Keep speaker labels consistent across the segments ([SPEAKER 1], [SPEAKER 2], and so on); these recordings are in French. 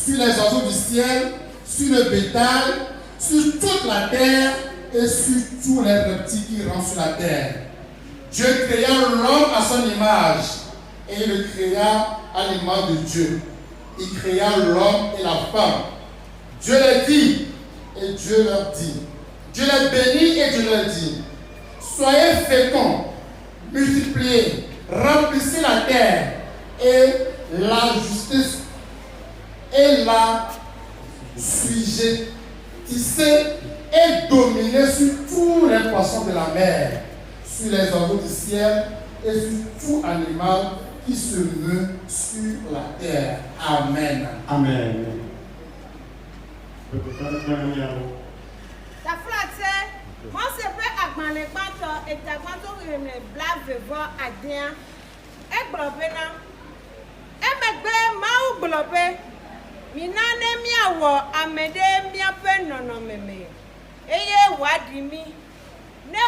[SPEAKER 1] sur les oiseaux du ciel, sur le bétail, sur toute la terre et sur tous les reptiles qui rampent sur la terre. Dieu créa l'homme à son image et il le créa à l'image de Dieu. Il créa l'homme et la femme. Dieu les dit et Dieu leur dit. Dieu les bénit et Dieu leur dit. Soyez féconds, multipliez, remplissez la terre et la justice et la sujettissez et dominez sur tous les poissons de la mer, sur les oiseaux du ciel et sur tout animal qui se meut sur la terre. Amen.
[SPEAKER 2] Amen.
[SPEAKER 3] Ta flatse, moi c'est pas à ma l'équateur et ta quantum me blave voir à bien. Et blabena. Et me mau blabe. Minane miawo amede miape nono meme. Eye wadimi. Ne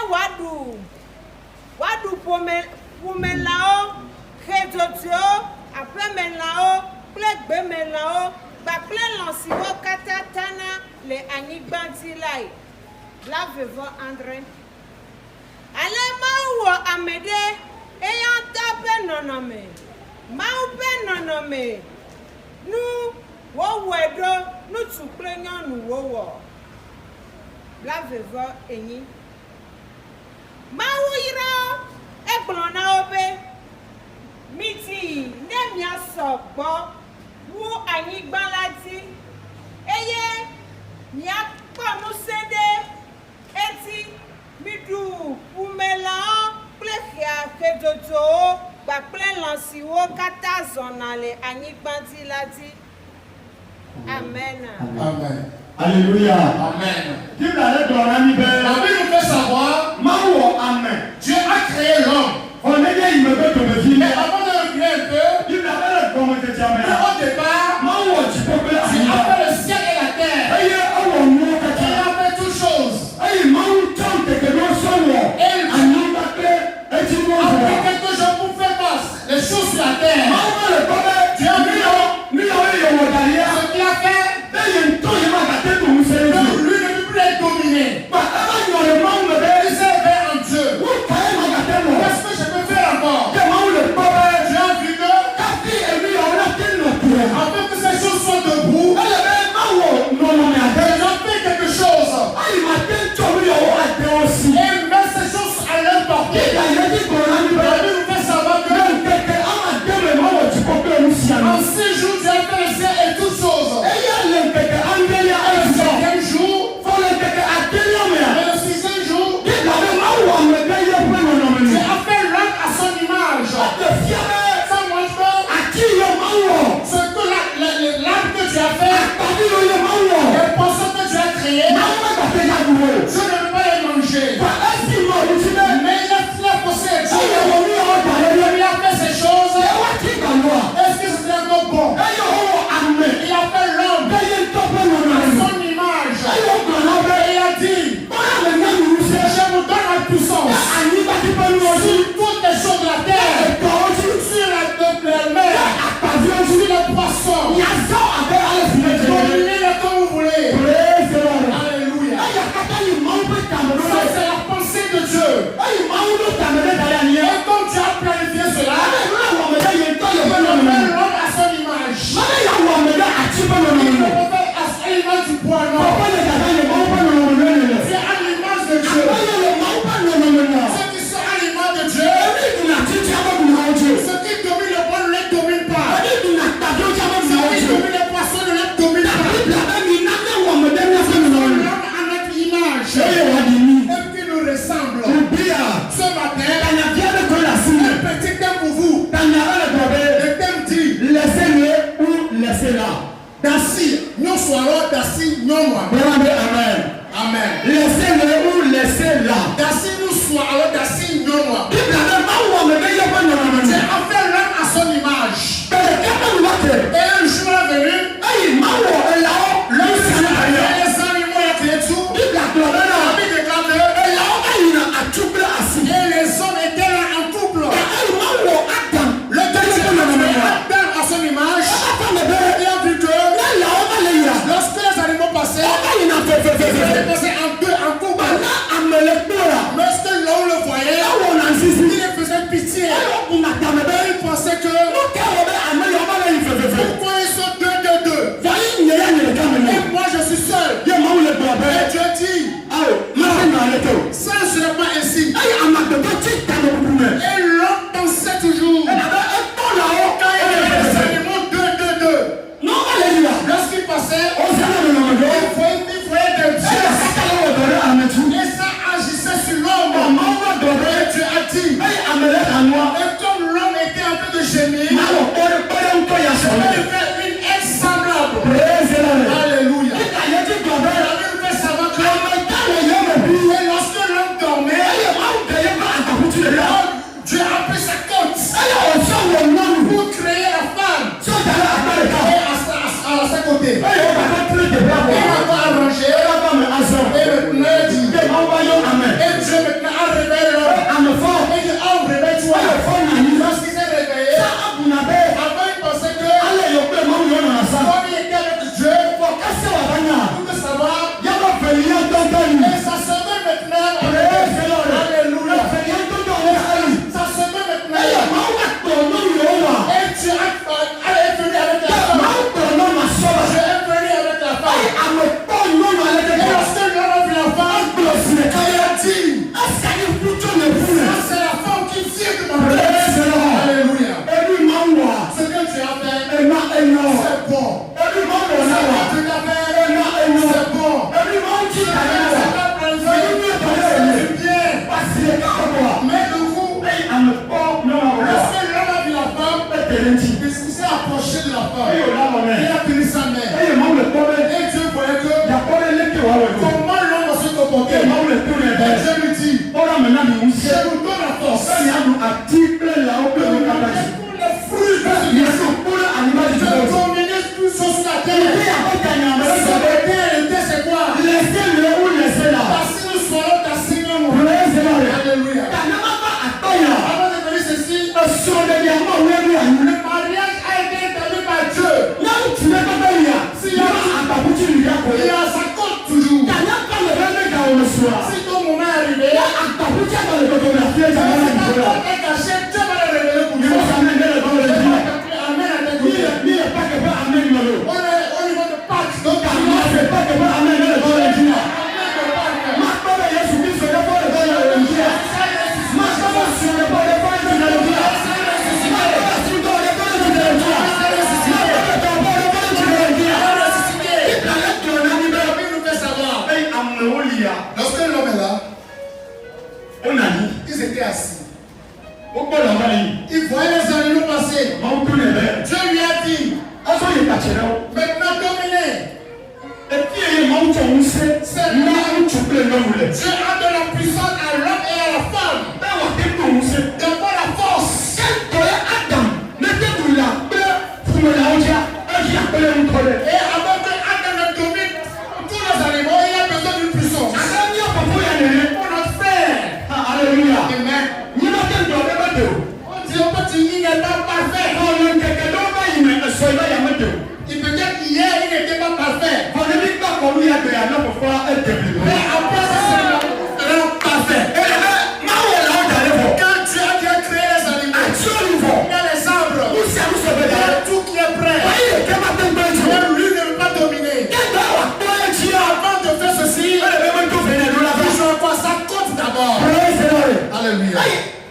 [SPEAKER 3] wadu pomelao. Kedotio, après melao, plek melao, bakle lansiwo katatana le anigbantilai. La veuve André. Ale mawo amede ayant tape nonome. Maupe nonome. Nous wo wedo nous tuplenya nous wo. La veuve eni. Mawo ira e blona obe. Miti nemia sogbo wu anyigba lati eye mia ponu sede eti midu umela plefia kedoto ba plein lansiwo kata zonale anyigba ti lati. Amen.
[SPEAKER 1] Amen.
[SPEAKER 2] Alléluia.
[SPEAKER 1] Amen.
[SPEAKER 2] Qui l'a donné à l'hiver?
[SPEAKER 1] La Bible nous fait savoir,
[SPEAKER 2] Maman, amen.
[SPEAKER 1] Dieu a créé l'homme.
[SPEAKER 2] On est bien, il me veut que me
[SPEAKER 1] Mais
[SPEAKER 2] dire.
[SPEAKER 1] avant de reculer un peu,
[SPEAKER 2] Il avait le comment te dire.
[SPEAKER 1] au départ,
[SPEAKER 2] Maman, tu peux
[SPEAKER 1] Dieu a fait le ciel et la terre.
[SPEAKER 2] Aïe, oh mon Dieu,
[SPEAKER 1] Il a fait toutes choses.
[SPEAKER 2] aïe, maman, tant que non seulement.
[SPEAKER 1] Et
[SPEAKER 2] et tu vois.
[SPEAKER 1] après quelques jours pour faire face, les choses sur la terre.
[SPEAKER 2] Maman, le papa,
[SPEAKER 1] Dieu a vu ce qu'il a fait. Donc lui ne peut plus être dominé. Il s'est fait en Dieu. Qu'est-ce que je peux faire encore? Dieu a vu que afin que ces choses soient debout, ils ont fait quelque chose. Et met ces choses à leur portée. La Bible nous fait savoir que en 6 jours, Dieu a fait le ciel et toutes choses. Et le 5e jour, et le 6e jour, Dieu a fait l'homme à son image. Ça montre ce que l'âme que tu as fait, les poissons que tu as créés, je ne veux pas les manger. Mais il a possède. Il a fait ces choses. Est-ce que c'est encore bon? Il a fait l'homme à son image. Et il a dit, je vous donne la puissance sur toutes les choses de la terre, sur la mer, sur les poissons. Dominez-les comme vous voulez. Alléluia. Ça, c'est la pensée de Dieu. Et comme tu as planifié cela, l'homme à son image. Il ne peut pas à l'image du bois, non. C'est à l'image de Dieu. Ceux qui sont à l'image de Dieu, ceux qui dominent le bois ne les dominent pas. Ceux qui dominent les poissons ne les dominent pas. L'homme à notre image et qui nous ressemble. Ce matin, un petit thème pour vous. Le thème dit
[SPEAKER 2] Laissez-le ou laissez-la.
[SPEAKER 1] Dasi, nous soyons Dasi, non moi.
[SPEAKER 2] Amen.
[SPEAKER 1] Amen.
[SPEAKER 2] Laissez-le ou laissez-la.
[SPEAKER 1] Dasi, nous soyons Dasi, non moi.
[SPEAKER 2] Qui l'a
[SPEAKER 1] Dieu a fait l'homme à son image. Et un jour est venu, l'homme s'est arrivé, les animaux et les créatures. La Bible déclare que et les hommes étaient là en couple. Le Dieu a fait Adam à son image. Et a vu que côté.
[SPEAKER 2] Et on va pas plus de bras.
[SPEAKER 1] Il n'a pas arrangé.
[SPEAKER 2] Et on va me hasard.
[SPEAKER 1] Et maintenant, il dit.
[SPEAKER 2] Et envoyons Amen.
[SPEAKER 1] Et Dieu maintenant a réveillé l'homme.
[SPEAKER 2] À me fort.
[SPEAKER 1] Et il dit, oh, réveille-toi.
[SPEAKER 2] Et le fort n'a mis.
[SPEAKER 1] Lorsqu'il s'est réveillé,
[SPEAKER 2] Ça a vous n'avez.
[SPEAKER 1] avant il pensait que,
[SPEAKER 2] Allez, il y a peu de monde dans la salle.
[SPEAKER 1] comme il était avec Dieu,
[SPEAKER 2] Pour casser la bagnole.
[SPEAKER 1] pour te savoir,
[SPEAKER 2] Il y a un paysan dans ton lit.
[SPEAKER 1] et ça se met maintenant.
[SPEAKER 2] Praise the Lord.
[SPEAKER 1] Alléluia.
[SPEAKER 2] Le paysan dans ton lit.
[SPEAKER 1] Ça se met maintenant.
[SPEAKER 2] Et il y a un autre ton nom, il y a un.
[SPEAKER 1] Et tu es venu avec la femme.
[SPEAKER 2] Mon nom, ma soeur.
[SPEAKER 1] Je es venu avec la femme.
[SPEAKER 2] À me ton nom, à
[SPEAKER 1] Et
[SPEAKER 2] l'église.
[SPEAKER 1] lorsque l'homme a vu la femme, il a dit,
[SPEAKER 2] Est-ce qu'il y a une photo de vous?
[SPEAKER 1] ça c'est la femme qui vient de ma
[SPEAKER 2] Praise the Lord.
[SPEAKER 1] Alléluia.
[SPEAKER 2] Et lui, maman.
[SPEAKER 1] Ce que tu as fait,
[SPEAKER 2] Et non, et non.
[SPEAKER 1] c'est bon.
[SPEAKER 2] Et lui, maman,
[SPEAKER 1] Ce
[SPEAKER 2] là.
[SPEAKER 1] que tu as fait,
[SPEAKER 2] Et non, et non.
[SPEAKER 1] c'est bon.
[SPEAKER 2] Et lui, maman, qui t'a dit?
[SPEAKER 1] C'est pas planifié, c'est bien.
[SPEAKER 2] Parce qu'il est comme moi.
[SPEAKER 1] Mais du coup,
[SPEAKER 2] Et à me ton nom,
[SPEAKER 1] lorsque l'homme a vu la femme,
[SPEAKER 2] il
[SPEAKER 1] il s'est approché de la femme.
[SPEAKER 2] Et il a mon
[SPEAKER 1] Il
[SPEAKER 2] air.
[SPEAKER 1] a pris sa main.
[SPEAKER 2] Et il m'a le tombé.
[SPEAKER 1] Et Dieu voyait que
[SPEAKER 2] Il y a pas de lait qui va le tour.
[SPEAKER 1] comment l'homme va se comporter.
[SPEAKER 2] Et il m'a le tourné.
[SPEAKER 1] Et Dieu lui dit,
[SPEAKER 2] On a maintenant mis un
[SPEAKER 1] je
[SPEAKER 2] ciel.
[SPEAKER 1] vous donne la force.
[SPEAKER 2] Il y a un article là-haut que nous avons dit.
[SPEAKER 1] Pour les fruits de ce
[SPEAKER 2] Il y a
[SPEAKER 1] maison.
[SPEAKER 2] un pour l'animal du
[SPEAKER 1] Je
[SPEAKER 2] monde.
[SPEAKER 1] domine tout sur la
[SPEAKER 2] Il
[SPEAKER 1] terre.
[SPEAKER 2] y a pas gagnant.
[SPEAKER 1] Sur la terre, le terre c'est quoi?
[SPEAKER 2] Laissez-le ou laissez-la.
[SPEAKER 1] T'assigne sur ta signe mon.
[SPEAKER 2] Praise the Lord.
[SPEAKER 1] Alléluia.
[SPEAKER 2] T'as même pas atteint.
[SPEAKER 1] Avant de venir ceci,
[SPEAKER 2] Sur le diamant, où est-ce que
[SPEAKER 1] le mariage a été établi par Dieu.
[SPEAKER 2] là où tu n'es pas bien, il y a un tabouti du gars.
[SPEAKER 1] Il y a sa côte toujours.
[SPEAKER 2] T'as même pas le même gars au soir.
[SPEAKER 1] Si ton moment est arrivé,
[SPEAKER 2] Il y a un tabouti dans le photographier, ça va
[SPEAKER 1] si
[SPEAKER 2] la
[SPEAKER 1] ta
[SPEAKER 2] dire.
[SPEAKER 1] côte est cachée, Dieu va le révéler pour
[SPEAKER 2] Il
[SPEAKER 1] toi.
[SPEAKER 2] faut s'amener le bon le dire.
[SPEAKER 1] Amen à tes
[SPEAKER 2] Il
[SPEAKER 1] côtés.
[SPEAKER 2] n'est pas que pas amener le lot.
[SPEAKER 1] On est au niveau de Pâques. Donc,
[SPEAKER 2] Il n'est pas que pas amener le bon le dire.
[SPEAKER 1] Amen de Pâques.
[SPEAKER 2] Ma femme est Jésus-Christ, c'est le bon le dire. Ma femme est sur le bon le dire. Ma femme est sur le bon le dire. Ma femme est sur le bon le dire. Il a l'air de l'animal.
[SPEAKER 1] La Bible nous fait savoir.
[SPEAKER 2] Et Améolia,
[SPEAKER 1] Lorsque l'homme est là,
[SPEAKER 2] on a dit,
[SPEAKER 1] ils étaient assis.
[SPEAKER 2] on peut l'envoyer.
[SPEAKER 1] Ils voyaient les animaux passer.
[SPEAKER 2] On peut les faire.
[SPEAKER 1] Dieu lui a dit,
[SPEAKER 2] On peut les patcher là.
[SPEAKER 1] maintenant dominez.
[SPEAKER 2] Et puis il y a un moment où on sait, là où tu peux le nommer.
[SPEAKER 1] Dieu a de la puissance à l'homme et à la femme.
[SPEAKER 2] Là où tu peux on sait.
[SPEAKER 1] D'abord la force.
[SPEAKER 2] Quand tu es Adam, mettez-vous là, pour me la dire, j'ai appelé un collègue.
[SPEAKER 1] Et avant que Adam ne domine tous les animaux, il a besoin d'une puissance. Pour notre frère.
[SPEAKER 2] Alléluia.
[SPEAKER 1] Amen.
[SPEAKER 2] Nous n'avons pas de bateau.
[SPEAKER 1] On dit, on peut dire, il n'est pas parfait.
[SPEAKER 2] On a quelqu'un d'autre, il met un soleil à bateau.
[SPEAKER 1] Il peut dire qu'hier, il n'était pas parfait.
[SPEAKER 2] On ne dit pas qu'on lui a donné un homme pour pouvoir être développé.
[SPEAKER 1] Mais après, ça sera parfait.
[SPEAKER 2] Et là, là où elle a regardé,
[SPEAKER 1] Quand Dieu a déjà créé les animaux,
[SPEAKER 2] absolument.
[SPEAKER 1] il y a les arbres,
[SPEAKER 2] Où c'est où ça
[SPEAKER 1] il
[SPEAKER 2] veut
[SPEAKER 1] y
[SPEAKER 2] dire?
[SPEAKER 1] a tout qui est prêt.
[SPEAKER 2] Voyez, quel matin de Dieu.
[SPEAKER 1] Mais lui ne veut pas dominer.
[SPEAKER 2] Quel doigt, toi et Dieu.
[SPEAKER 1] Avant de faire ceci,
[SPEAKER 2] Elle est même tout vénère, nous l'avons.
[SPEAKER 1] il faut quoi sa côte d'abord.
[SPEAKER 2] Praise the Lord.
[SPEAKER 1] Alléluia.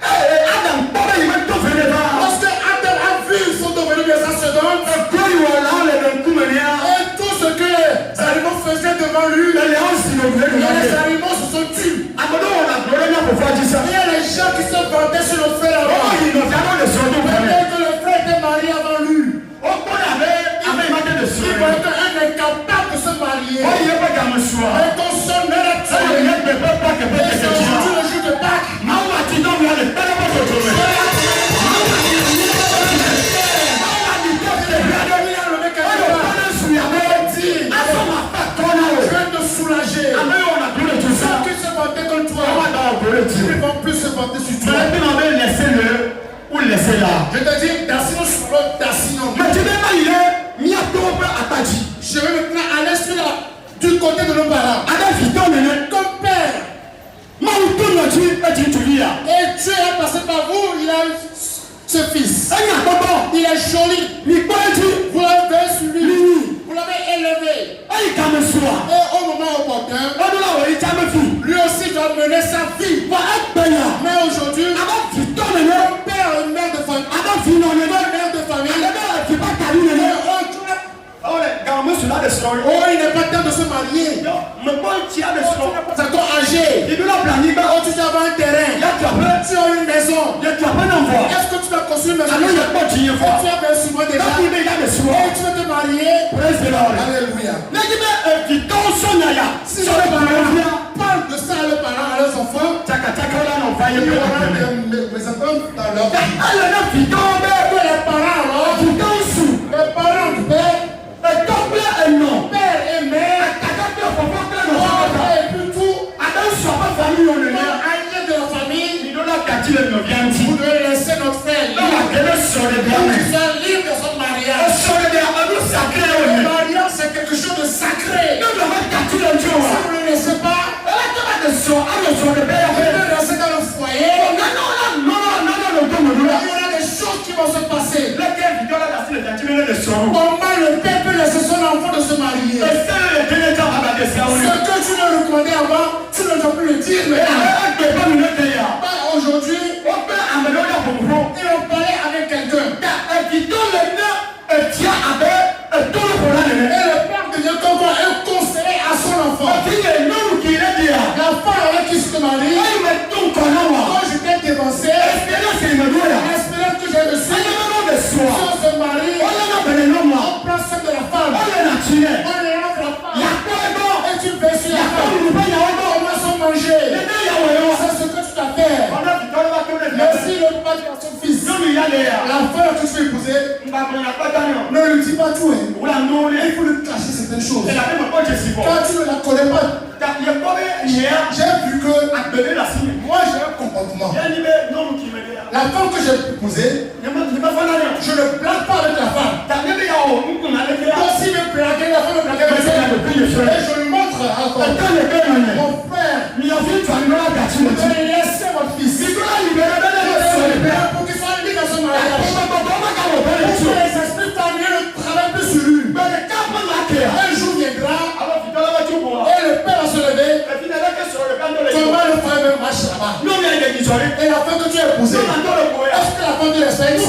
[SPEAKER 2] Adam, pourquoi il même tout vénère?
[SPEAKER 1] Lorsque Adam a vu, ils sont devenus des ascendants.
[SPEAKER 2] Quand il va là, les mêmes coups menés,
[SPEAKER 1] Et tout ce que les animaux faisaient devant lui,
[SPEAKER 2] les léons s'innovaient, nous
[SPEAKER 1] les
[SPEAKER 2] l'avons.
[SPEAKER 1] animaux se sont tus.
[SPEAKER 2] Amadou, on a pleuré là pour faire dire ça.
[SPEAKER 1] Il y a les gens qui se vantaient sur le frère
[SPEAKER 2] Oh,
[SPEAKER 1] avant.
[SPEAKER 2] il nous a donné son nom.
[SPEAKER 1] Peut-être que le frère était marié avant lui.
[SPEAKER 2] Oh, on avait matin de
[SPEAKER 1] Il
[SPEAKER 2] sourire.
[SPEAKER 1] voyait qu'un incapable de se marier.
[SPEAKER 2] Oh, il n'y a pas qu'à me soir.
[SPEAKER 1] Et ton son ne l'a
[SPEAKER 2] Ça, il
[SPEAKER 1] tué.
[SPEAKER 2] n'y a pas que
[SPEAKER 1] Et c'est aujourd'hui le jour de Pâques.
[SPEAKER 2] Maman, tu donnes là le père de votre journée.
[SPEAKER 1] Je vais te soulager. Ceux qui se vantaient contre toi, ils ne vont plus se vanter sur toi.
[SPEAKER 2] Laissez-le ou laissez-la.
[SPEAKER 1] Je te dis, Dassino sur l'autre Dassino.
[SPEAKER 2] Mais tu n'es pas il est mis à ton père à ta vie.
[SPEAKER 1] Je vais maintenant aller sur du côté de nos parents.
[SPEAKER 2] Avec Victor Méné,
[SPEAKER 1] Ton père,
[SPEAKER 2] Maoutou Nodji et Titulia.
[SPEAKER 1] et Dieu est passé par vous, il a ce fils.
[SPEAKER 2] Il y a Bobo,
[SPEAKER 1] Il est joli.
[SPEAKER 2] Mikwaji,
[SPEAKER 1] Vous l'avez suivi.
[SPEAKER 2] Lini,
[SPEAKER 1] Vous l'avez élevé.
[SPEAKER 2] et Kamesua.
[SPEAKER 1] Et au moment opportun,
[SPEAKER 2] On doit aller à ma fille.
[SPEAKER 1] lui aussi doit mener sa vie.
[SPEAKER 2] Va être payant.
[SPEAKER 1] Mais aujourd'hui,
[SPEAKER 2] Avec Victor Méné,
[SPEAKER 1] ton père est une mère de famille.
[SPEAKER 2] avec Victor Méné,
[SPEAKER 1] Une mère de famille.
[SPEAKER 2] qui va calmer Méné.
[SPEAKER 1] Oh,
[SPEAKER 2] Oh, les gamins sont là de story.
[SPEAKER 1] il n'est pas temps de se marier.
[SPEAKER 2] Mais bon, tu as des story.
[SPEAKER 1] C'est ton âgé.
[SPEAKER 2] Il doit planifier.
[SPEAKER 1] Oh, tu dois avoir un terrain.
[SPEAKER 2] Il y a tu as peur.
[SPEAKER 1] Tu as une maison.
[SPEAKER 2] Il y a tu as peur d'envoi.
[SPEAKER 1] Est-ce que tu vas construire une maison?
[SPEAKER 2] Alors, il y a pas de
[SPEAKER 1] Et
[SPEAKER 2] dire.
[SPEAKER 1] tu as bien souvent déjà.
[SPEAKER 2] Quand il y a des
[SPEAKER 1] Et
[SPEAKER 2] soirs.
[SPEAKER 1] tu vas te marier.
[SPEAKER 2] Praise the Lord.
[SPEAKER 1] Alléluia.
[SPEAKER 2] Mais dis moi, Victor Sonaya.
[SPEAKER 1] Si les parents parlent de ça à leurs parents, à leurs enfants,
[SPEAKER 2] Tchaka tchaka là, on va y
[SPEAKER 1] il y aura
[SPEAKER 2] aller.
[SPEAKER 1] des enfants dans leur vie.
[SPEAKER 2] Elle est Victor,
[SPEAKER 1] Que les parents alors,
[SPEAKER 2] Victor sous.
[SPEAKER 1] les parents du père,
[SPEAKER 2] Et comme là,
[SPEAKER 1] demandé avant, tu ne dois plus le dire maintenant. Aujourd'hui, et on parlait avec quelqu'un. Et le père devient comme quoi un conseiller à son enfant. L'enfant avec qui je te marie, quand je t'ai dévancé, l'espérance que j'ai reçue, si on se marie, on prend soin de la femme. On est là de la femme. Et tu fais sur la femme. On va se manger. C'est ce que tu t'as fait. Merci le père de son fils. La femme que tu veux épouser, ne lui dis pas tout. Il faut lui cacher certaines choses. Quand tu ne la connais pas, j'ai vu que moi j'ai un comportement. La femme que j'ai épousée, je ne blague pas avec la femme. Quand s'il me blaguait, la femme me blaguait avec elle. Et je lui montre encore. Mon frère, laissez votre fils. Pour qu'il soit libre dans son mariage. Pour que les esprits familiers ne travaillent plus sur lui. Un jour viendra et le père va se lever. Comment le frère même marche là-bas. Et la femme que tu as épousée, est-ce que la femme te respecte? Et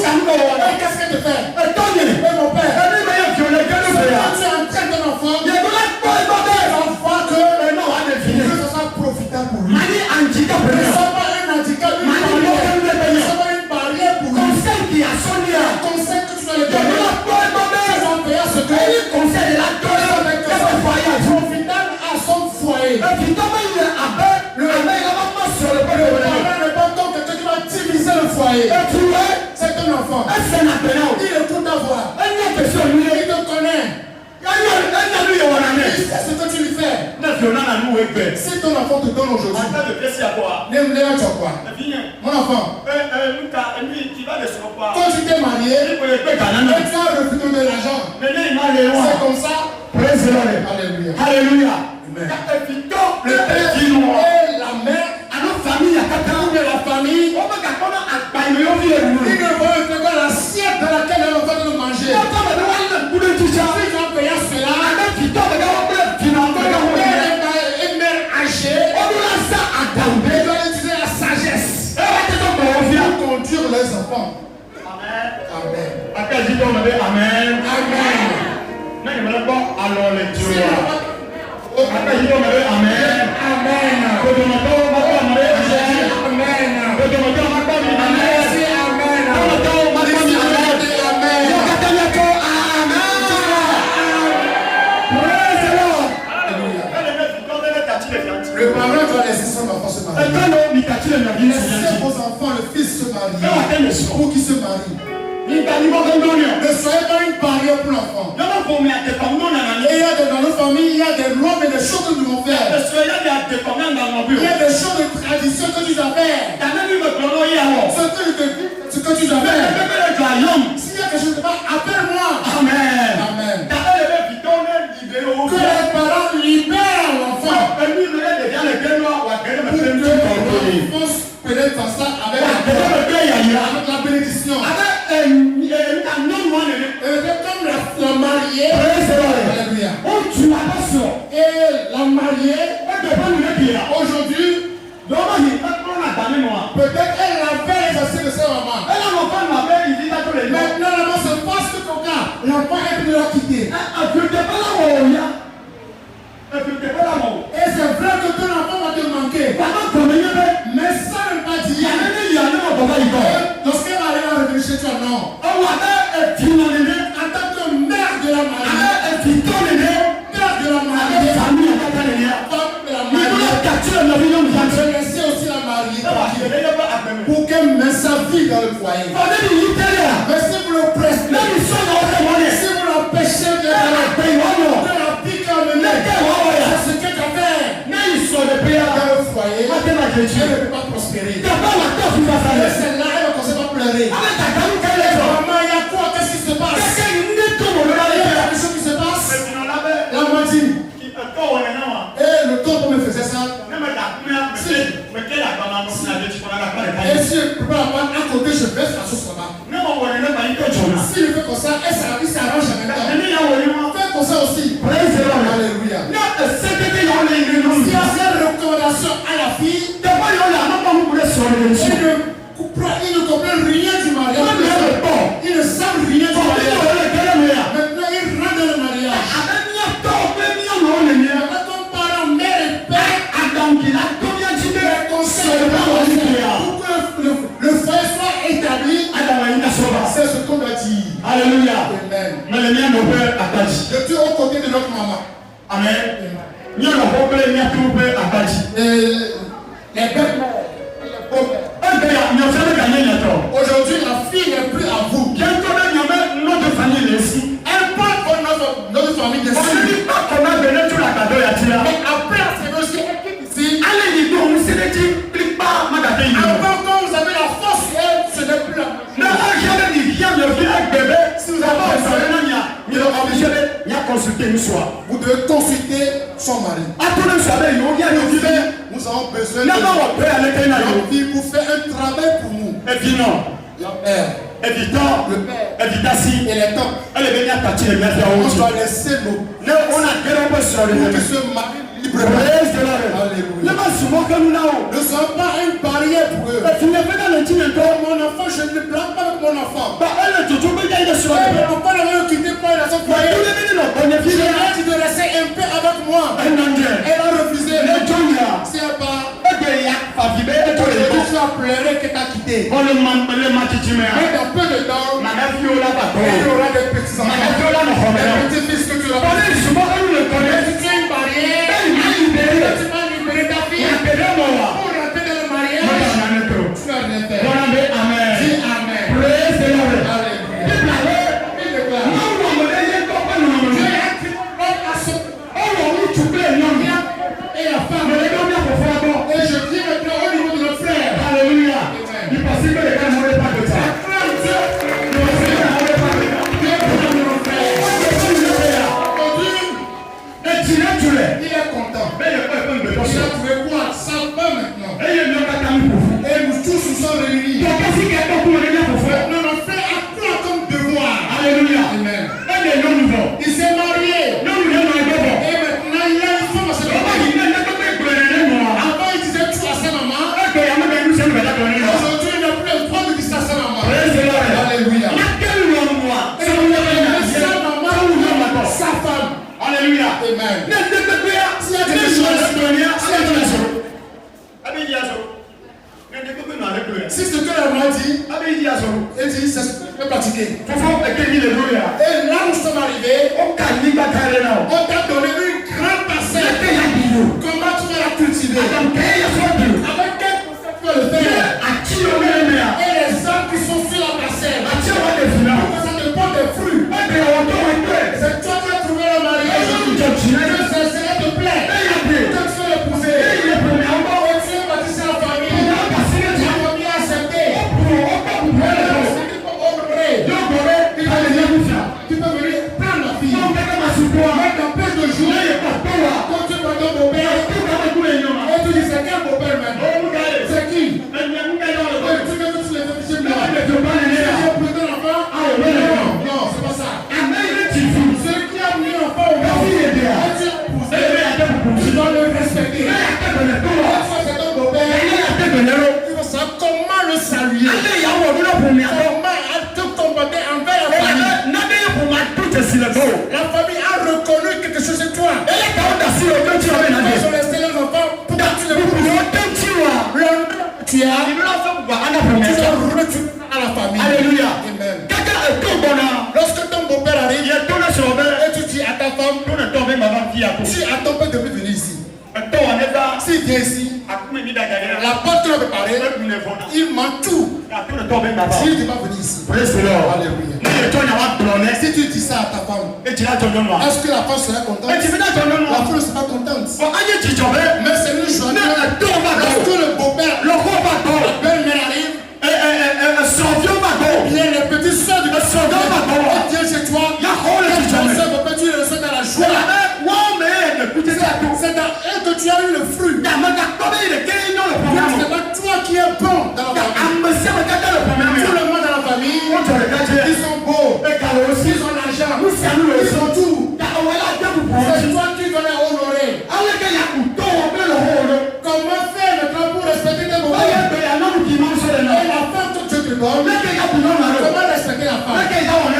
[SPEAKER 1] qu'est-ce qu'elle te fait? Et mon père, quand tu entraînes ton enfant, on voit que ça sera profitable pour lui. Ne sois pas un handicap, ne sois pas une barrière pour lui. Conseil que tu dois lui donner. Tu vas payer ce que profitable à son foyer. Le parent n'est pas comme quelqu'un qui va diviser le foyer. C'est ton enfant. Il écoute ta voix. Il te connaît. Il sait ce que tu lui fais. Si ton enfant te donne aujourd'hui, n'aime-le tu as quoi? Mon enfant, quand tu t'es marié, tu as refusé de l'argent. C'est comme ça. Alléluia.
[SPEAKER 2] Alléluia.
[SPEAKER 1] Le père et la mère, de la famille, ils ne vont pas l'assiette dans laquelle elle va nous manger. Ils ont payé cela. Une mère âgée, ils doivent utiliser la sagesse pour conduire leurs enfants. Amen.
[SPEAKER 2] Amen.
[SPEAKER 1] Le parent doit laisser son enfant se marier. Laissez vos enfants, le fils se marier. Pour qu'il se marie. Ne soyez pas une barrière pour l'enfant. Et il y a dans nos familles, il y a des lois et des choses que nous devons faire. Il y a des choses de tradition que tu dois faire. Ce que tu dois faire. S'il y a quelque chose de mal, appelle-moi. Amen. Que les parents libèrent l'enfant. Peut-être faire ça avec la bénédiction. Comme la mariée. Alléluia. Et la mariée, aujourd'hui, peut-être elle avait les assieds de sa maman. Maintenant, l'enfant se passe tout au cas. L'enfant est de la quitter. Et c'est vrai que ton enfant va te manquer. Mais ça ne veut pas dire. Lorsqu'elle va aller revenir chez toi, non. En tant que mère de la mariée, père de la mariée, femme de la mariée, je laissais aussi la mariée pour qu'elle mette sa vie dans le foyer. Mais si vous le pressez, si vous l'empêchez de la pique à mener, c'est ce que tu as fait. Dans le foyer, Dieu ne peut pas prospérer. Et c'est là, elle ne commence pas à pleurer. Maman, il y a quoi? Qu'est-ce qui se passe? Il y a quelque chose qui se passe. La maman dit. Et le temps me faisait ça. Et si je ne peux pas avoir à côté, je baisse la sauce là-bas. Si je fais comme ça, il s'arrange en même temps. Fais comme ça aussi. Alléluia. Si notre maman.
[SPEAKER 2] Amen. Nous avons compris les bêtes.
[SPEAKER 1] Les bêtes. Aujourd'hui, la fille n'est plus à vous.
[SPEAKER 2] Notre famille est ici.
[SPEAKER 1] Elle parle pour notre famille de
[SPEAKER 2] On ne dit
[SPEAKER 1] ici.
[SPEAKER 2] pas qu'on a donné tout la cadeau à Tia.
[SPEAKER 1] Mais après la série aussi, elle quitte ici.
[SPEAKER 2] Allez, dis-nous, c'est des petits clics pas, madame.
[SPEAKER 1] Avant, quand vous avez la force, elle, ce n'est plus la
[SPEAKER 2] Non, jamais dit, viens me faire un bébé. Si vous avez un bébé, il est obligé de consulter une soir.
[SPEAKER 1] Vous devez consulter son mari.
[SPEAKER 2] À tout le monde, il y a une vie.
[SPEAKER 1] Nous avons besoin
[SPEAKER 2] Non, non, on peut aller
[SPEAKER 1] de vie pour faire un travail pour nous.
[SPEAKER 2] Et puis non.
[SPEAKER 1] La mère,
[SPEAKER 2] Évitant,
[SPEAKER 1] le père
[SPEAKER 2] évitation.
[SPEAKER 1] et les temps.
[SPEAKER 2] Elle est venue à partir de mettre en
[SPEAKER 1] On
[SPEAKER 2] haut.
[SPEAKER 1] doit laisser nos
[SPEAKER 2] On a quel peu sur les
[SPEAKER 1] pour
[SPEAKER 2] bébés.
[SPEAKER 1] que se marient librement.
[SPEAKER 2] Alléluia.
[SPEAKER 1] Ne sommes pas une barrière pour eux.
[SPEAKER 2] Tu n'es pas dans le team encore.
[SPEAKER 1] Mon enfant, je ne me plains pas avec mon enfant.
[SPEAKER 2] Elle est tout le monde sur
[SPEAKER 1] Elle
[SPEAKER 2] le
[SPEAKER 1] ne peut pas le quitter pour la son foyer. Je lui ai dit de rester un peu avec moi. Elle a refusé. Si elle part, tu as pleuré que tu as quitté.
[SPEAKER 2] On le manque le match.
[SPEAKER 1] Mais dans peu de temps, il y aura des petits enfants. Des petits fils que tu vas faire. Si tu as une barrière, tu vas libérer ta fille. Pour rentrer dans le mariage, tu vas rien faire. Dis Amen. Alléluia. Il déclare. Et la femme. Et je dis maintenant au niveau de nos frères.
[SPEAKER 2] Alléluia.
[SPEAKER 1] Amen.
[SPEAKER 2] Il pensait que les gars n'auraient pas de ça.
[SPEAKER 1] Il est content. Il a trouvé quoi? Ça va maintenant. Et nous tous nous sommes réunis. Maintenant, nos frères a quoi comme devoir?
[SPEAKER 2] Alléluia.
[SPEAKER 1] Amen.
[SPEAKER 2] Il s'est marié.
[SPEAKER 1] Et maintenant, il a une femme à sa maman. Avant, il disait tout à sa maman. Aujourd'hui, il n'a plus le droit de dire ça à sa maman. Alléluia. Et il a sa maman, sa femme.
[SPEAKER 2] Alléluia.
[SPEAKER 1] Amen.
[SPEAKER 2] S'il y a quelque chose,
[SPEAKER 1] si ce que la maman dit, elle dit, c'est ce que je peux pratiquer. Et là, nous sommes arrivés, on t'a donné une grande parcelle. Comment tu vas la cultiver? Avec quel concept tu vas le faire? Et les arbres qui sont sur la parcelle, ça dépend des fruits. C'est toi qui as trouvé le mariage. Que cela te plaît. Que tu veux l'épouser. Et tu veux bâtir la famille. La famille a accepté. Tu peux venir prendre la fille. Mettre un peu de jour. Quand tu vas ton beau-père. Et tu dis c'est quel beau-père maintenant? C'est qui? Tu veux que tu les fais chez moi? Tu veux plutôt l'enfant? Non, c'est pas ça. Celui qui a mis l'enfant au monde, et tu l'épouses. Tu dois le respecter. Ça c'est ton beau-père. Tu veux savoir comment le saluer. Comment te comporter envers la famille. La famille a reconnu quelque chose de toi. Ils ont laissé les enfants pour que tu les épouses. Tu as retourné à la famille.
[SPEAKER 2] Alléluia.
[SPEAKER 1] Amen. Lorsque ton beau-père arrive, et tu dis à ta femme, tu attends pas de venir ici. S'il vient ici, la porte tu l'as préparée, il ment tout. S'il ne dit pas venir ici. Alléluia. Si tu dis ça à ta femme, est-ce que la femme sera contente? La femme ne sera pas contente. Mais c'est une joie. Lorsque le beau-père, la belle-mère arrive, bien les petits soeurs du beau-père viennent chez toi, tu le reçois dans la joie. C'est dans elle que tu as eu le fruit. C'est pas toi qui es bon dans la famille. Tout le monde dans la famille, ils sont beaux, ils ont l'argent, ils ont tout. C'est toi qui dois les honorer. Comment faire maintenant pour respecter tes beaux-pères? Et la femme que Dieu te donne, comment respecter la femme?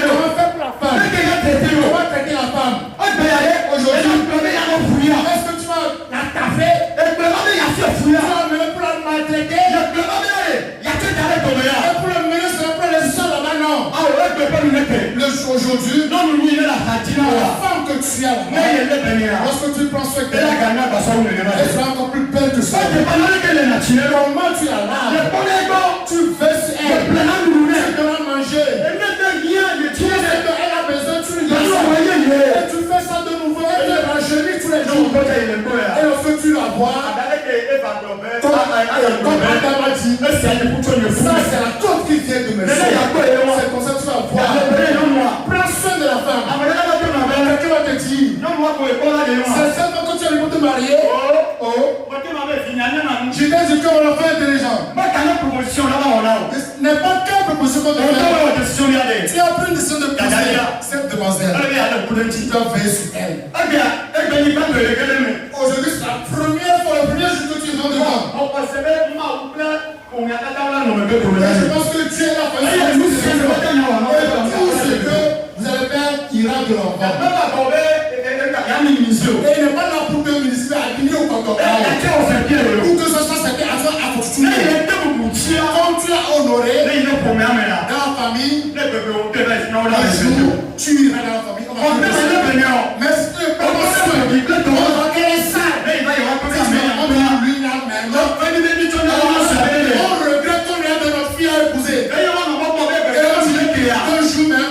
[SPEAKER 1] Comment faire pour la femme? Comment traiter la femme? Aujourd'hui, est-ce que tu vas la taffer? Tu vas mener pour la maltraiter? Et pour le mener sur le plan des sols là-bas, non. tu as la main, lorsque tu prends soin d'elle, elle sera encore plus belle que ça. Comment tu as l'âme, tu verses elle, tu donnes à manger. Elle a besoin, tu lui donnes ça. Et tu fais ça de nouveau, elle te rajeunit tous les jours. Et lorsque tu la vois, comme Adam a dit, ça c'est la côte qui vient de me faire. C'est comme ça que tu vas voir. Prends soin de la femme. Quelqu'un va te dire, c'est seulement quand tu es pour te marier. Je t'ai dit que mon enfant est intelligent. N'est pas quelle proposition qu'on te fait. Tu as pris une décision de pousser cette demoiselle. Tu dois veiller sur elle. Aujourd'hui c'est la première fois, le premier jour que tu es dans devant. Je pense que Dieu l'a fait. Et tout ce que vous allez faire ira de l'enfant. Et il n'est pas là pour te ministrer à Guinée ou Cotonou. Pour que ce soit ce qui a fait à postuler. Comme tu as honoré dans la famille, un jour, tu iras dans la famille. Mais si tu n'es pas soin, on va qu'elle est sale. On va lui là même. On regrette qu'on ait de notre fille à épouser. Un jour même,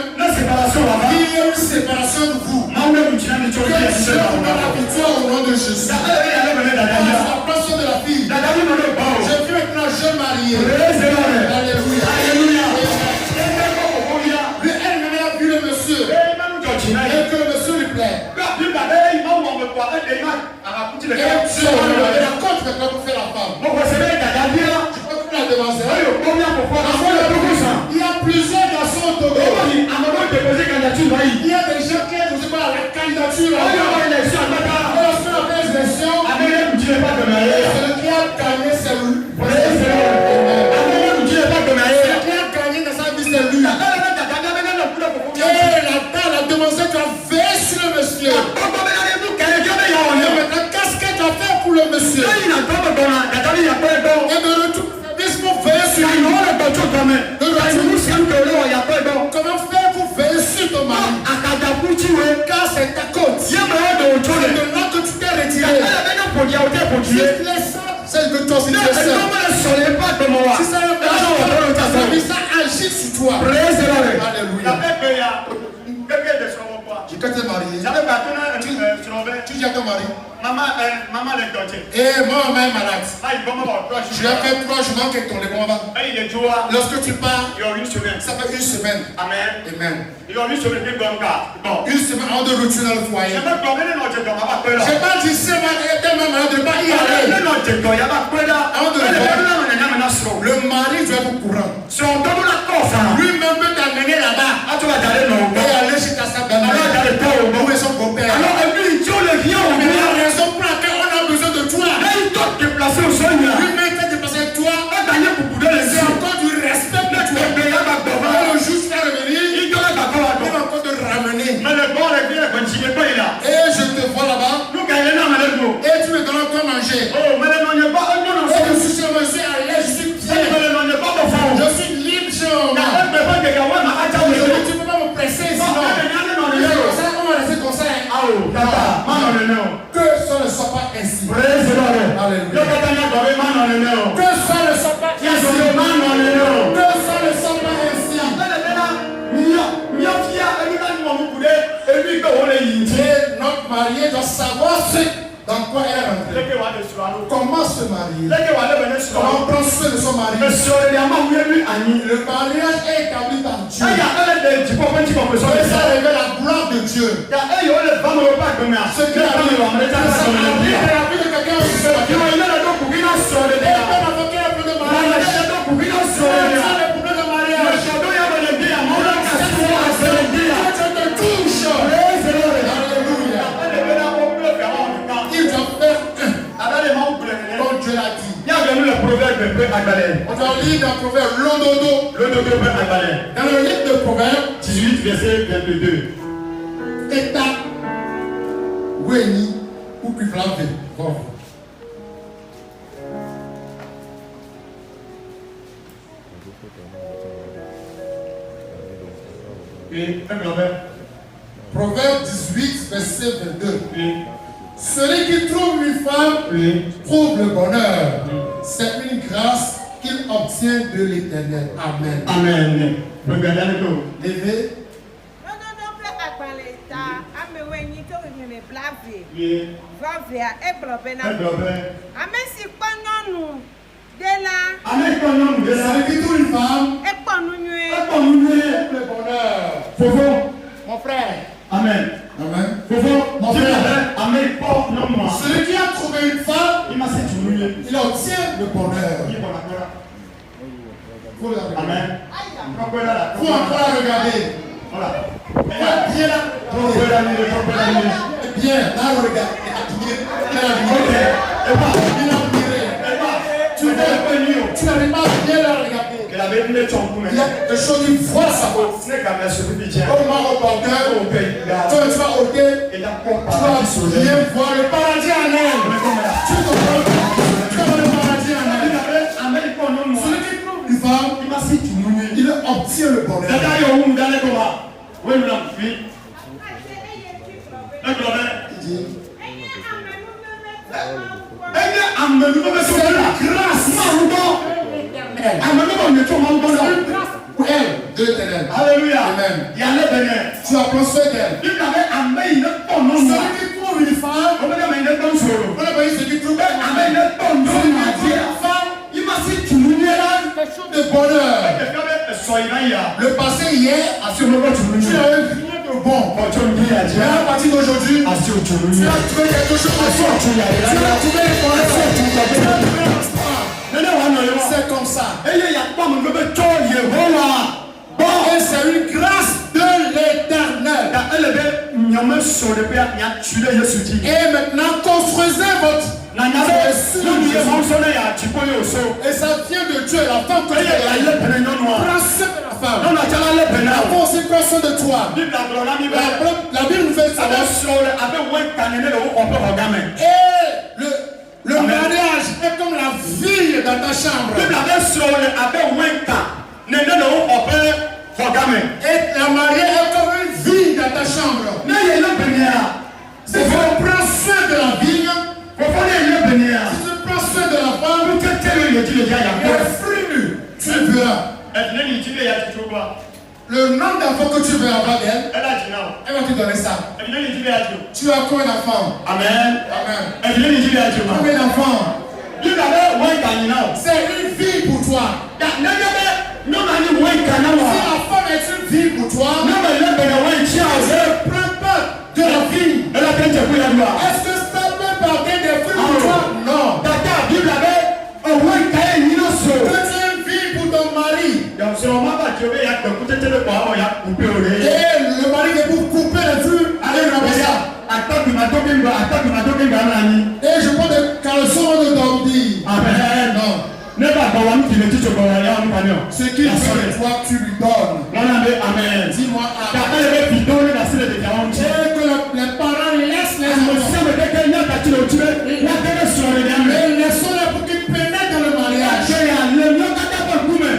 [SPEAKER 1] il y a une séparation de vous. Que Dieu vous donne la victoire au nom de Jésus. La passion de la fille. Je suis maintenant jeune marié. Alléluia. Lui, elle-même a vu le monsieur. Et que le monsieur lui plaît. Et Dieu raconte maintenant pour faire la femme. Je crois que la devancée. Il y a plusieurs garçons au Togo. Il y a des gens qui ont posé la candidature. Lorsque la présélection, celui qui a gagné, c'est lui. Celui qui a gagné dans sa vie, c'est lui. Et la demoiselle doit veiller sur le monsieur. Et maintenant, qu'est-ce qu'elle doit faire pour le monsieur? Et de retour, pour veiller sur lui. Comment faire pour veiller sur ton mari? Car c'est ta côte. C'est de là que tu t'es retiré. C'est de toi, si tu es seul. Si ça agit sur toi. Alléluia. Tu t'es marié. Tu dis à ton mari. Et moi, maman est malade. Je vais faire 3 jours que ton légume va. Lorsque tu pars, ça fait 1 semaine. Amen. Une semaine avant de retourner dans le foyer. Je n'ai pas dit c'est tellement malade de ne pas y aller. Avant de le le mari doit être au courant. Lui-même peut t'amener là-bas. Et aller chez ta sœur. Où est son beau-père? Il y a raison pour laquelle on a besoin de toi. Lui-même peut te déplacer avec toi. C'est encore du respect pour toi. Le jour où tu vas revenir, il va encore te ramener. Et je te vois là-bas. Et tu me donnes quoi manger. Et je suis chez monsieur à l'aise, je suis bien. Je suis libre chez moi. Tu ne peux pas me presser sinon. On va laisser comme ça. Que ça ne soit pas ainsi. Alléluia. Que ça ne soit pas ainsi. Que ça ne soit pas ainsi. Et notre marié doit savoir dans quoi elle est rentrée. Comment se marier? Comment prendre soin de son mari? Le mariage est établi par Dieu. Et ça révèle la gloire de Dieu. Ce qui arrive dans la vie de quelqu'un aussi. Et même avant qu'il ait un peu de mariage. On doit lire dans Proverbe l'ododo. Dans le livre de Proverbe
[SPEAKER 2] 18, verset 22.
[SPEAKER 1] Eta Weni ou Kuflave.
[SPEAKER 2] Et un proverbe.
[SPEAKER 1] Proverbe 18, verset 22. Celui qui trouve une femme trouve le bonheur. C'est une grâce qu'il obtient de l'Éternel. Amen.
[SPEAKER 2] Amen.
[SPEAKER 1] Levez. Celui qui trouve une femme le bonheur. Mon frère.
[SPEAKER 2] Amen.
[SPEAKER 1] Amen.
[SPEAKER 2] Mon frère. Amen.
[SPEAKER 1] Celui qui a trouvé une femme, il obtient le bonheur. Faut la regarder.
[SPEAKER 2] Amen.
[SPEAKER 1] Faut encore la regarder.
[SPEAKER 2] Voilà.
[SPEAKER 1] Bien là. Bien, là, regarde. Tu n'arrives pas à bien la regarder. Il y a quelque chose qui voit sa peau. Comme moi au porteur, toi tu vas ôter, tu vas bien voir le paradis en elle. Tu comprends? Tu vas voir le paradis en elle. Celui qui trouve une femme, il obtient le bonheur. Pour elle, de l'Éternel.
[SPEAKER 2] Alléluia.
[SPEAKER 1] Amen. Tu apprends ce d'elle. Celui qui trouve une femme, on a dit celui qui trouve une femme, quelque chose de bonheur. Le passé hier, tu n'avais rien de bon. Mais à partir d'aujourd'hui, tu as trouvé quelque chose de bon. Tu as trouvé le bonheur. C'est comme ça. Et c'est une grâce de l'Éternel. Et maintenant, construisez votre. Et ça vient de Dieu, la femme que tu as. Prends soin de la femme. La femme aussi prend soin de toi. La Bible nous fait savoir. Et le mariage est comme la vie dans ta chambre. Et la mariée est comme une vie dans ta chambre. Si tu prends soin de la vie, si tu prends soin de la femme, les fruits, tu verras. Le nombre d'enfants que tu veux avoir d'elle, elle va te donner ça. Tu as combien d'enfants? Amen. Combien d'enfants? C'est une vie pour toi. Si la femme est une vie pour toi, ne prends pas de la vie. Est-ce que ça peut porter des fruits pour toi? Non. Que tu aies une vie pour ton mari. Et le mari est pour couper les fruits. Allez, et je prends des caleçons de Daoudi.
[SPEAKER 2] Amen.
[SPEAKER 1] Non. Ce qu'il fait, toi, tu lui donnes.
[SPEAKER 2] Amen.
[SPEAKER 1] Dis-moi amen. Et que les parents laissent les enfants. Et ils sont là pour qu'ils pénètrent dans le mariage.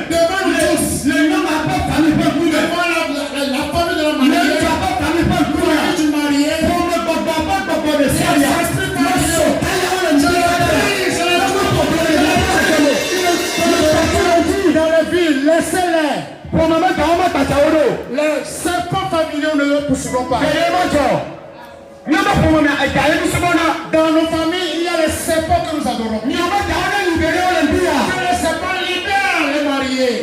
[SPEAKER 1] Devant nous tous. Devant la famille de la mariée. Du marié. Dans les villes, laissez-les. Les serpents familiaux ne le poursuivront pas. Dans nos familles, il y a les serpents que nous adorons. Que les serpents libèrent les mariés.